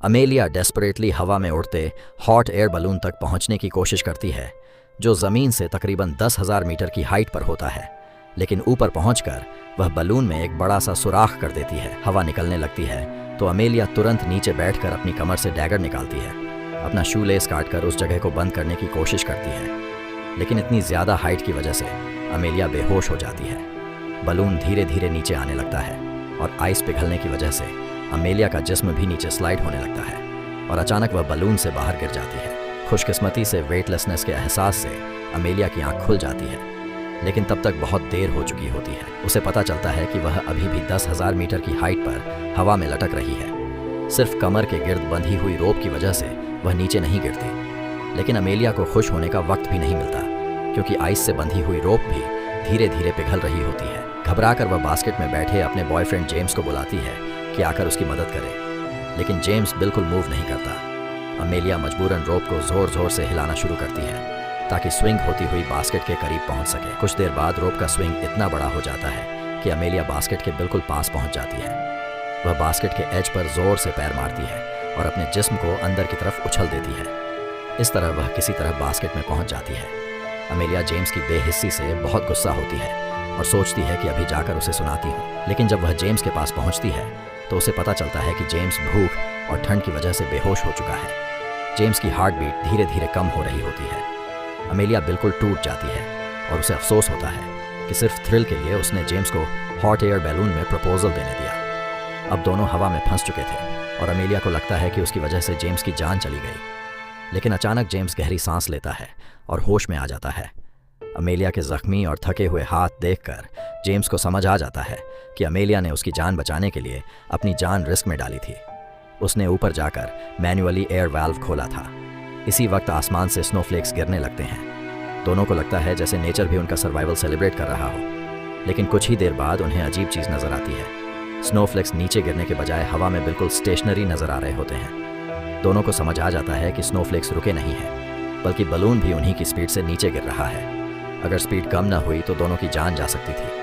Amelia desperately हवा में उड़ते हॉट एयर बलून तक पहुंचने की कोशिश करती है, जो ज़मीन से तकरीबन 10,000 मीटर की हाइट पर होता है। लेकिन ऊपर पहुंचकर वह बलून में एक बड़ा सा सुराख कर देती है। हवा निकलने लगती है तो अमेलिया तुरंत नीचे बैठकर अपनी कमर से डैगर निकालती है। अपना शू लेस काटकर उस जगह को बंद करने की कोशिश करती है, लेकिन इतनी ज़्यादा हाइट की वजह से अमेलिया बेहोश हो जाती है। बलून धीरे धीरे नीचे आने लगता है और आइस पिघलने की वजह से अमेलिया का जिस्म भी नीचे स्लाइड होने लगता है और अचानक वह बलून से बाहर गिर जाती है। खुशकिस्मती से वेटलेसनेस के एहसास से अमेलिया की आंख खुल जाती है, लेकिन तब तक बहुत देर हो चुकी होती है। उसे पता चलता है कि वह अभी भी 10,000 मीटर की हाइट पर हवा में लटक रही है। सिर्फ कमर के गिर्द बंधी हुई रोप की वजह से वह नीचे नहीं गिरती। लेकिन अमेलिया को खुश होने का वक्त भी नहीं मिलता, क्योंकि आइस से बंधी हुई रोप भी धीरे धीरे पिघल रही होती है। घबराकर वह बास्केट में बैठे अपने बॉयफ्रेंड जेम्स को बुलाती है कि आकर उसकी मदद करे, लेकिन जेम्स बिल्कुल मूव नहीं करता। अमेलिया मजबूरन रोप को जोर जोर से हिलाना शुरू करती है ताकि स्विंग होती हुई बास्केट के करीब पहुंच सके। कुछ देर बाद रोप का स्विंग इतना बड़ा हो जाता है कि अमेलिया बास्केट के बिल्कुल पास पहुंच जाती है। वह बास्केट के एज पर जोर से पैर मारती है और अपने जिस्म को अंदर की तरफ उछल देती है। इस तरह वह किसी तरह बास्केट में पहुंच जाती है। अमेलिया जेम्स की बेहिस्सी से बहुत गुस्सा होती है और सोचती है कि अभी जाकर उसे सुनाती हूँ। लेकिन जब वह जेम्स के पास पहुंचती है तो उसे पता चलता है कि जेम्स भूख और ठंड की वजह से बेहोश हो चुका है। जेम्स की हार्ट बीट धीरे धीरे कम हो रही होती है। अमेलिया बिल्कुल टूट जाती है और उसे अफसोस होता है कि सिर्फ थ्रिल के लिए उसने जेम्स को हॉट एयर बैलून में प्रपोजल देने दिया। अब दोनों हवा में फंस चुके थे और अमेलिया को लगता है कि उसकी वजह से जेम्स की जान चली गई। लेकिन अचानक जेम्स गहरी सांस लेता है और होश में आ जाता है। अमेलिया के जख्मी और थके हुए हाथ देखकर जेम्स को समझ आ जाता है कि अमेलिया ने उसकी जान बचाने के लिए अपनी जान रिस्क में डाली थी। उसने ऊपर जाकर मैन्युअली एयर वाल्व खोला था। इसी वक्त आसमान से स्नोफ्लेक्स गिरने लगते हैं। दोनों को लगता है जैसे नेचर भी उनका सर्वाइवल सेलिब्रेट कर रहा हो। लेकिन कुछ ही देर बाद उन्हें अजीब चीज़ नज़र आती है। स्नोफ्लेक्स नीचे गिरने के बजाय हवा में बिल्कुल स्टेशनरी नज़र आ रहे होते हैं। दोनों को समझ आ जाता है कि स्नोफ्लेक्स रुके नहीं हैं, बल्कि बलून भी उन्हीं की स्पीड से नीचे गिर रहा है। अगर स्पीड कम न हुई तो दोनों की जान जा सकती थी।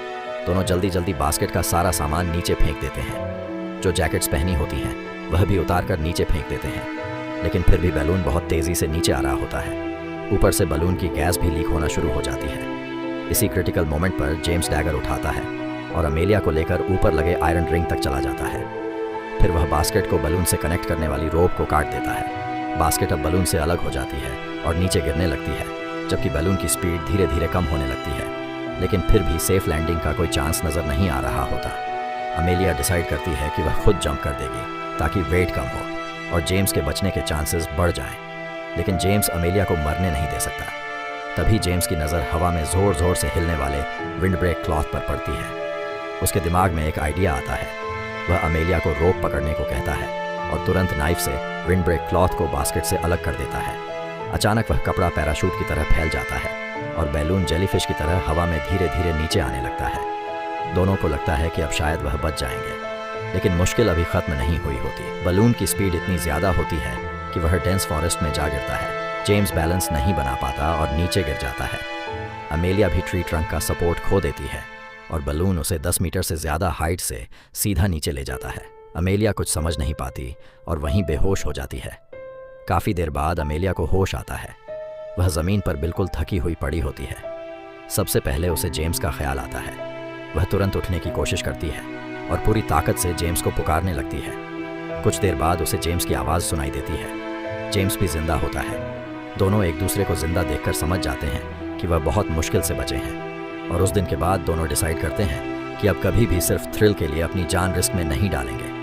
दोनों जल्दी जल्दी बास्केट का सारा सामान नीचे फेंक देते हैं। जो जैकेट्स पहनी होती हैं वह भी उतार कर नीचे फेंक देते हैं, लेकिन फिर भी बैलून बहुत तेज़ी से नीचे आ रहा होता है। ऊपर से बलून की गैस भी लीक होना शुरू हो जाती है। इसी क्रिटिकल मोमेंट पर जेम्स डैगर उठाता है और अमेलिया को लेकर ऊपर लगे आयरन रिंग तक चला जाता है। फिर वह बास्केट को बलून से कनेक्ट करने वाली रोप को काट देता है। बास्केट अब बलून से अलग हो जाती है और नीचे गिरने लगती है, जबकि बैलून की स्पीड धीरे धीरे कम होने लगती है। लेकिन फिर भी सेफ लैंडिंग का कोई चांस नज़र नहीं आ रहा होता। अमेलिया डिसाइड करती है कि वह खुद जंप कर देगी ताकि वेट कम हो और जेम्स के बचने के चांसेस बढ़ जाएं। लेकिन जेम्स अमेलिया को मरने नहीं दे सकता। तभी जेम्स की नज़र हवा में ज़ोर ज़ोर से हिलने वाले विंड ब्रेक क्लॉथ पर पड़ती है। उसके दिमाग में एक आइडिया आता है। वह अमेलिया को रोप पकड़ने को कहता है और तुरंत नाइफ से विंड ब्रेक क्लॉथ को बास्केट से अलग कर देता है। अचानक वह कपड़ा पैराशूट की तरह फैल जाता है और बैलून जेलीफिश की तरह हवा में धीरे धीरे नीचे आने लगता है। दोनों को लगता है कि अब शायद वह बच जाएंगे, लेकिन मुश्किल अभी ख़त्म नहीं हुई होती। बलून की स्पीड इतनी ज़्यादा होती है कि वह डेंस फॉरेस्ट में जा गिरता है। जेम्स बैलेंस नहीं बना पाता और नीचे गिर जाता है। अमेलिया भी ट्री ट्रंक का सपोर्ट खो देती है और बलून उसे 10 मीटर से ज़्यादा हाइट से सीधा नीचे ले जाता है। अमेलिया कुछ समझ नहीं पाती और वहीं बेहोश हो जाती है। काफ़ी देर बाद अमेलिया को होश आता है। वह ज़मीन पर बिल्कुल थकी हुई पड़ी होती है। सबसे पहले उसे जेम्स का ख्याल आता है। वह तुरंत उठने की कोशिश करती है और पूरी ताकत से जेम्स को पुकारने लगती है। कुछ देर बाद उसे जेम्स की आवाज़ सुनाई देती है। जेम्स भी जिंदा होता है। दोनों एक दूसरे को जिंदा देखकर समझ जाते हैं कि वह बहुत मुश्किल से बचे हैं और उस दिन के बाद दोनों डिसाइड करते हैं कि अब कभी भी सिर्फ थ्रिल के लिए अपनी जान रिस्क में नहीं डालेंगे।